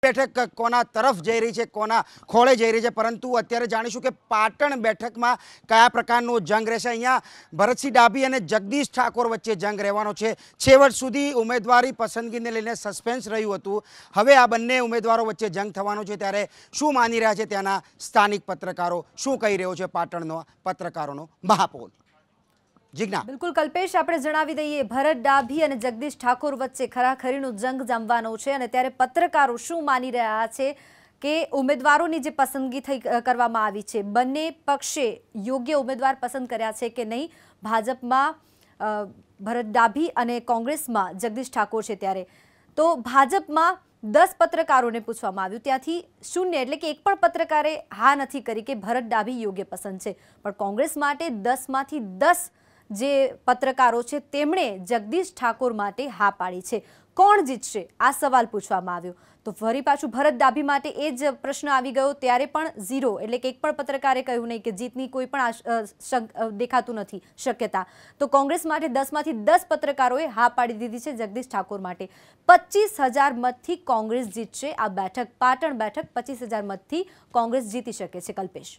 બેઠક કોના તરફ જઈ રહી છે, કોના ખોળે જઈ રહી છે, પરંતુ અત્યારે જાણીશું કે પાટણ બેઠકમાં કયા પ્રકારનો જંગ રહેશે। અહીંયા ભરતસિંહ ડાભી અને જગદીશ ઠાકોર વચ્ચે જંગ રહેવાનો છે। છેવટ સુધી ઉમેદવારી પસંદગીને લઈને સસ્પેન્સ રહ્યું હતું, હવે આ બંને ઉમેદવારો વચ્ચે જંગ થવાનો છે। ત્યારે શું માની રહ્યા છે ત્યાંના સ્થાનિક પત્રકારો, શું કહી રહ્યો છે પાટણનો પત્રકારોનો મહાપોલ? જીજ્ઞા બિલકુલ કલ્પેશ, આપણે જણાવી દઈએ ભરત ડાભી અને જગદીશ ઠાકોર વચ્ચે ખરાખરીનો જંગ જમવાનો છે અને ત્યારે પત્રકારો શું માની રહ્યા છે કે ઉમેદવારોની જે પસંદગી કરવામાં આવી છે, બંને પક્ષે યોગ્ય ઉમેદવાર પસંદ કર્યા છે કે નહીં। ભાજપમાં ભરત ડાભી અને કોંગ્રેસમાં જગદીશ ઠાકોર છે। ત્યારે તો ભાજપમાં 10 પત્રકારોને પૂછવામાં આવ્યું, ત્યાંથી શૂન્ય એટલે કે એક પણ પત્રકારે હા નથી કરી કે ભરત ડાભી યોગ્ય પસંદ છે, પણ કોંગ્રેસ માટે 10માંથી 10 જે પત્રકારો છે તેમણે જગદીશ ઠાકોર માટે હા પાડી છે। કોણ જીતશે આ સવાલ પૂછવામાં આવ્યો તો ફરી પાછું ભરત ડાભી માટે એ જ પ્રશ્ન આવી ગયો, ત્યારે પણ 0 એટલે કે એક પણ પત્રકારે કહ્યું નહીં કે જીતની કોઈ પણ દેખાતું નથી શક્યતા। તો કોંગ્રેસ માટે 10માંથી 10 પત્રકારોએ હા પાડી દીધી છે જગદીશ ઠાકોર માટે। 25,000 મતથી કોંગ્રેસ જીતશે આ બેઠક, પાટણ બેઠક 25,000 મતથી કોંગ્રેસ જીતી શકે છે। કલ્પેશ।